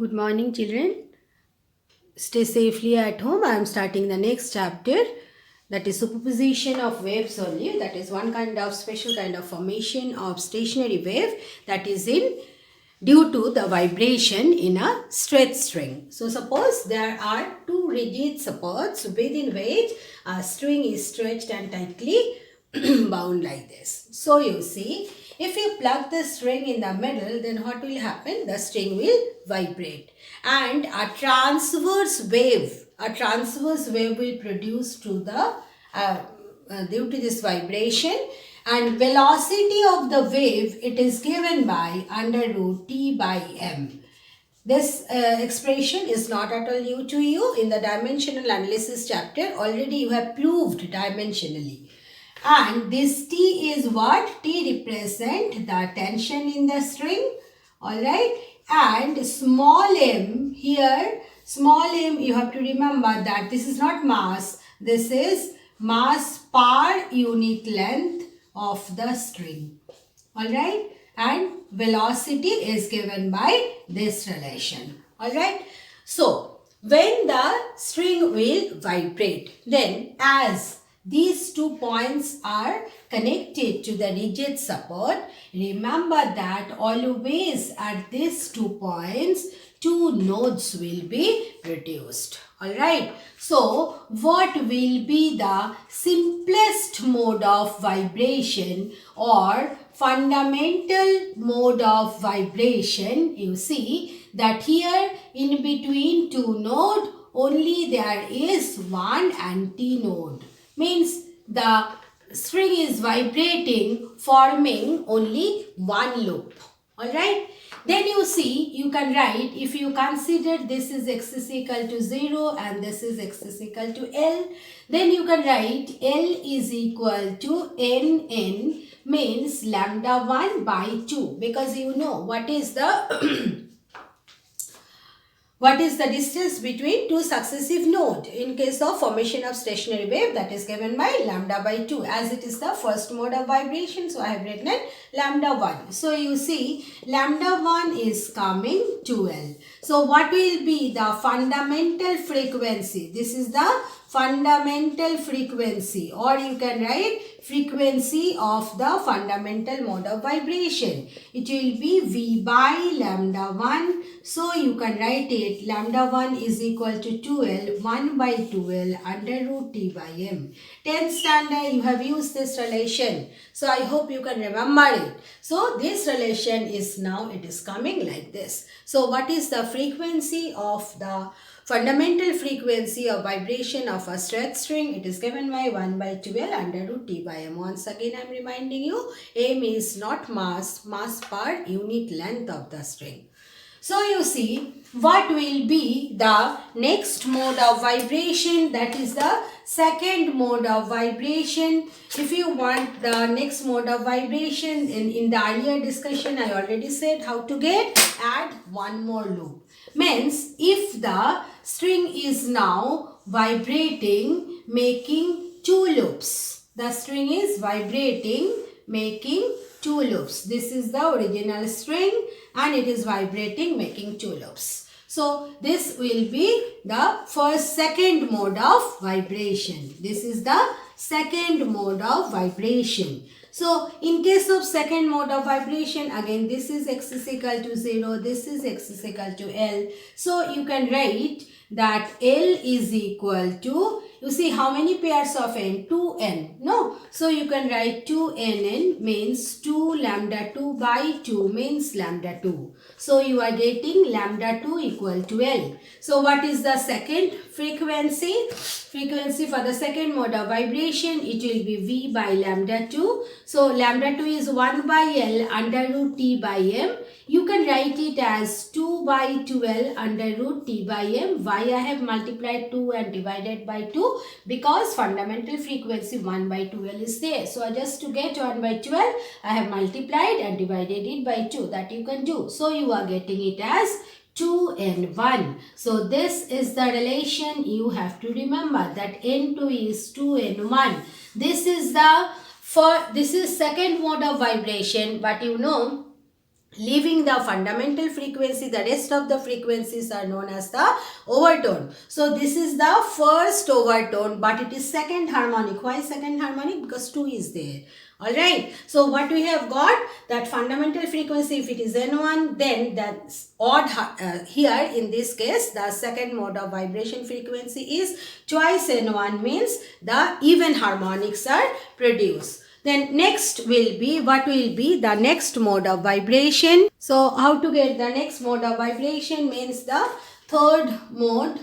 Good morning, children. Stay safely at home. I am starting the next chapter, that is superposition of waves only. That is one kind of special kind of formation of stationary wave that is in due to the vibration in a stretched string. So suppose there are two rigid supports within which a string is stretched and tightly bound like this. So you see, if you plug the string in the middle, then what will happen? The string will vibrate and a transverse wave will produce to the due to this vibration, and velocity of the wave, it is given by under root T by M. This expression is not at all new to you. In the dimensional analysis chapter, already you have proved dimensionally. And this T is what? T represent the tension in the string. Alright. And small m here, small m, you have to remember that this is not mass. This is mass per unit length of the string. Alright. And velocity is given by this relation. Alright. So, when the string will vibrate, then as these 2 points are connected to the rigid support, remember that always at these 2 points, 2 nodes will be produced. Alright. So, what will be the simplest mode of vibration or fundamental mode of vibration? You see that here in between 2 node, only there is one antinode. Means the string is vibrating, forming only one loop. Alright. Then you see, you can write, if you consider this is x is equal to 0 and this is x is equal to L, then you can write L is equal to Nn, means lambda 1 by 2, because you know what is the what is the distance between two successive nodes in case of formation of stationary wave, that is given by lambda by 2, as it is the first mode of vibration. So I have written lambda 1. So you see lambda 1 is coming to L. So what will be the fundamental frequency? This is the fundamental frequency, or you can write frequency of the fundamental mode of vibration. It will be V by lambda 1. So you can write it lambda 1 is equal to 2L, 1 by 2L under root T by M. 10th standard you have used this relation. So I hope you can remember it. So this relation is now, it is coming like this. So what is the frequency of the fundamental frequency of vibration of a stretched string? It is given by 1 by 2L under root T by M. Once again I am reminding you, M is not mass, mass per unit length of the string. So you see, what will be the next mode of vibration? That is the second mode of vibration. If you want the next mode of vibration, in the earlier discussion I already said how to get, add one more loop. Means if the string is now vibrating, making 2 loops. The string is vibrating, making 2 loops. This is the original string and it is vibrating, making 2 loops. So this will be the second mode of vibration. This is the second mode of vibration. So in case of second mode of vibration, again this is x is equal to 0, this is x is equal to L. So you can write that L is equal to, you see how many pairs of n? 2n. No. So you can write 2nn means 2 lambda 2 by 2 means lambda 2. So you are getting lambda 2 equal to L. So what is the second frequency? Frequency for the second mode of vibration, it will be V by lambda 2. So lambda 2 is 1 by L under root T by M. You can write it as 2 by 2L under root T by M. Why I have multiplied 2 and divided by 2? Because fundamental frequency 1 by 2L is there. So just to get 1 by 12, I have multiplied and divided it by 2. That you can do. So you are getting it as 2 and 1. So this is the relation you have to remember, that N2 is 2 and 1. This is second mode of vibration, but you know leaving the fundamental frequency. The rest of the frequencies are known as the overtone. So this is the first overtone, but it is second harmonic. Why second harmonic? Because 2 is there. Alright, so what we have got, that fundamental frequency, if it is N1, then that's odd, here in this case the second mode of vibration frequency is twice N1, means the even harmonics are produced. Then next will be, what will be the next mode of vibration? So how to get the next mode of vibration means the third mode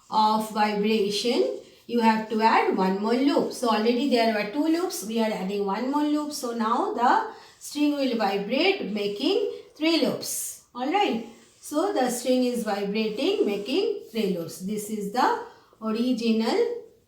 of vibration. You have to add one more loop. So already there were 2 loops. We are adding one more loop. So now the string will vibrate making 3 loops. Alright. So the string is vibrating making 3 loops. This is the original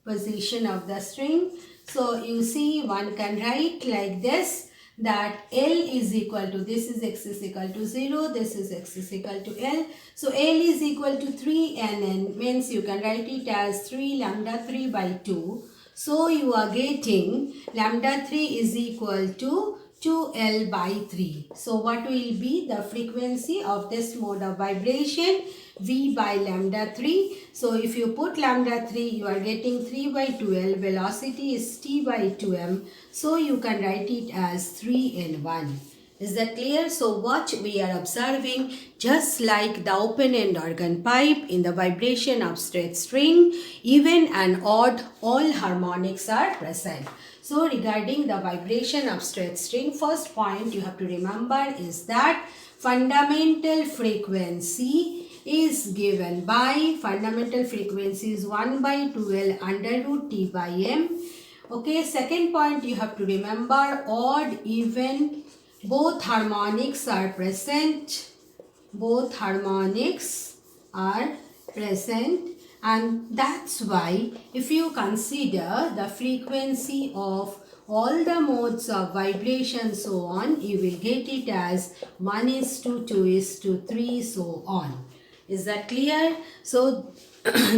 position of the string. So you see, one can write like this, that L is equal to, this is x is equal to 0, this is x is equal to L. So L is equal to 3NN, means you can write it as 3 lambda 3 by 2. So you are getting lambda 3 is equal to 2L by 3. So what will be the frequency of this mode of vibration? V by lambda 3. So if you put lambda 3, you are getting 3 by 2L. Velocity is T by 2M. So you can write it as 3N1. Is that clear? So what we are observing, just like the open end organ pipe, in the vibration of straight string, even and odd, all harmonics are present. So regarding the vibration of straight string, first point you have to remember is that fundamental frequency is given by, fundamental frequency is 1 by 2L under root T by M. Okay, second point you have to remember, odd, even, both harmonics are present. Both harmonics are present, and that's why if you consider the frequency of all the modes of vibration so on, you will get it as 1:2, 2:3, so on. Is that clear? So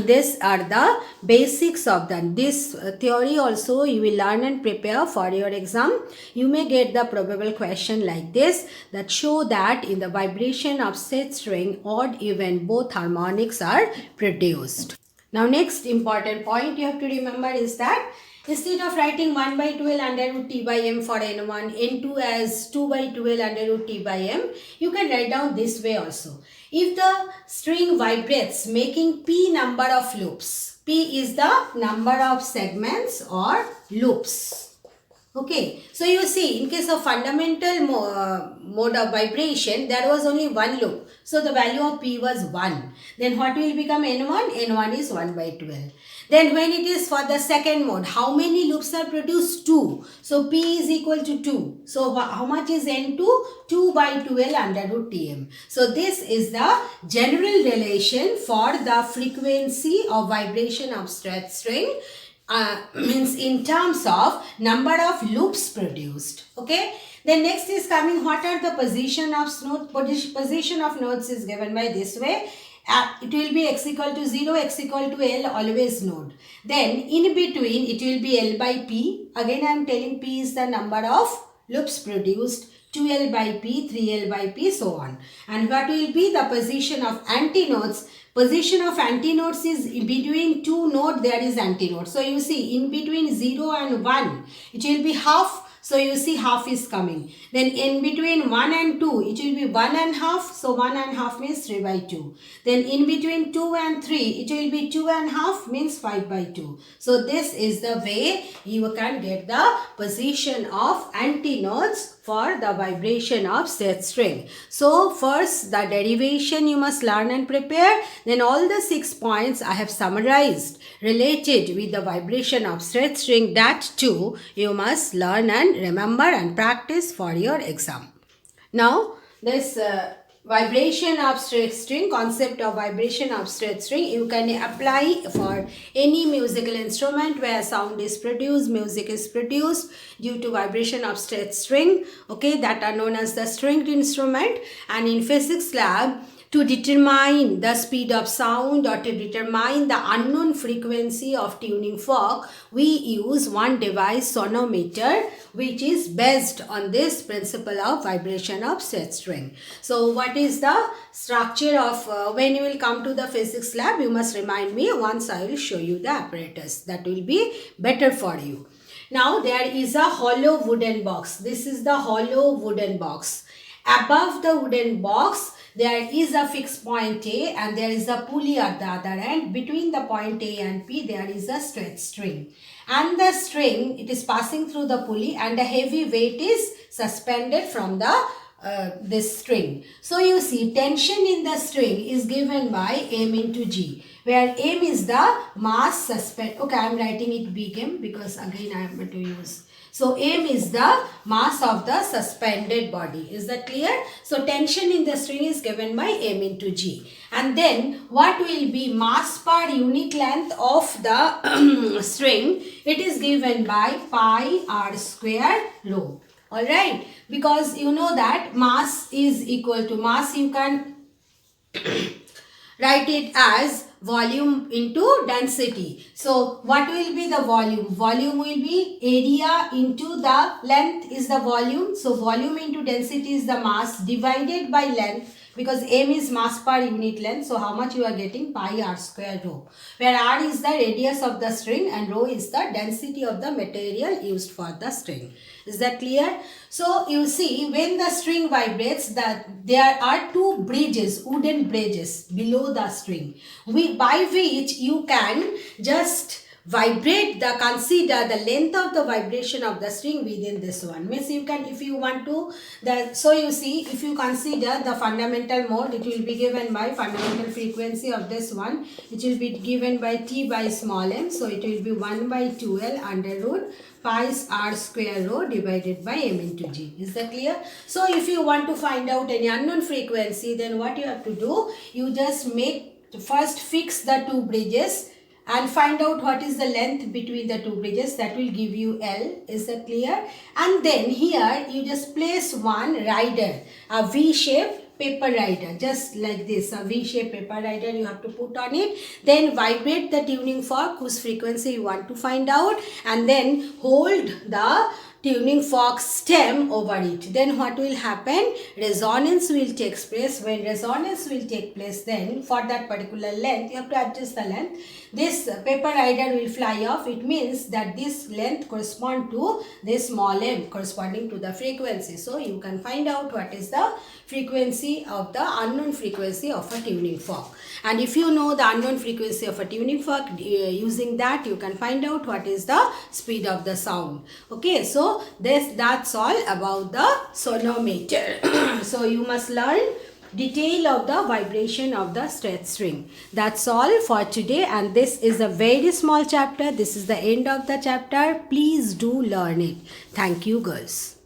these are the basics of this theory. Also you will learn and prepare for your exam. You may get the probable question like this, that show that in the vibration of straight string, odd, even, both harmonics are produced. Now next important point you have to remember is that instead of writing 1 by 2L under root T by M for N1, N2 as 2 by 2L under root T by M, you can write down this way also. If the string vibrates making P number of loops, P is the number of segments or loops. Okay, so you see, in case of fundamental mode of vibration, there was only one loop. So the value of P was 1. Then what will become N1? N1 is 1 by 12. Then when it is for the second mode, how many loops are produced? 2. So P is equal to 2. So how much is N2? 2 by 12 under root Tm. So this is the general relation for the frequency of vibration of straight string. Means in terms of number of loops produced. Okay. Then next is coming, what are the position of nodes? Position of nodes is given by this way. It will be x equal to 0, x equal to L, always node. Then in between it will be L by P. Again I am telling P is the number of loops produced. 2L by P, 3L by P, so on. And what will be the position of antinodes? Position of antinodes is in between 2 nodes there is antinode. So you see, in between 0 and 1 it will be half. So you see half is coming. Then in between 1 and 2 it will be 1 and half. So 1 and half means 3 by 2. Then in between 2 and 3 it will be 2 and half means 5 by 2. So this is the way you can get the position of antinodes for the vibration of straight string. So first the derivation you must learn and prepare. Then all the 6 points I have summarized related with the vibration of straight string, that too you must learn and remember and practice for your exam. Now this vibration of straight string, concept of vibration of straight string, you can apply for any musical instrument where sound is produced, music is produced due to vibration of straight string, okay, that are known as the stringed instrument. And in physics lab To determine the speed of sound or to determine the unknown frequency of tuning fork, we use one device, sonometer, which is based on this principle of vibration of stretched string. So what is the structure of, when you will come to the physics lab, you must remind me once I will show you the apparatus. That will be better for you. Now there is a hollow wooden box. This is the hollow wooden box. Above the wooden box, there is a fixed point A and there is a pulley at the other end. Between the point A and P, there is a stretched string. And the string, it is passing through the pulley and a heavy weight is suspended from the this string. So you see, tension in the string is given by M into G, where M is the mass suspended. Okay, I am writing it big M because again I am going to use. So M is the mass of the suspended body. Is that clear? So tension in the string is given by M into G. And then what will be mass per unit length of the string? It is given by pi r square rho. Alright, because you know that mass is equal to mass, you can write it as volume into density. So what will be the volume? Volume will be area into the length is the volume. So volume into density is the mass divided by length, because M is mass per unit length. So how much you are getting? Pi r square rho, where r is the radius of the string and rho is the density of the material used for the string. Is that clear? So you see, when the string vibrates, there are two bridges, wooden bridges below the string, by which you can just vibrate consider the length of the vibration of the string within this one. Means you can, if you want to, so you see, if you consider the fundamental mode, it will be given by fundamental frequency of this one, which will be given by T by small m. So it will be 1 by 2L under root pi r square rho divided by M into G. Is that clear? So if you want to find out any unknown frequency, then what you have to do, you just first fix the two bridges and find out what is the length between the two bridges. That will give you L. Is that clear? And then here you just place one rider, a V-shaped paper rider, just like this, a V-shaped paper rider you have to put on it. Then vibrate the tuning fork whose frequency you want to find out, and then hold the tuning fork stem over it. Then what will happen? Resonance will take place. When resonance will take place, then for that particular length, you have to adjust the length. This paper rider will fly off. It means that this length corresponds to this small m corresponding to the frequency. So you can find out what is the frequency of the unknown frequency of a tuning fork. And if you know the unknown frequency of a tuning fork, using that you can find out what is the speed of the sound. Okay, so that's all about the sonometer. So you must learn detail of the vibration of the stretched string. That's all for today, and this is a very small chapter. This is the end of the chapter. Please do learn it. Thank you, girls.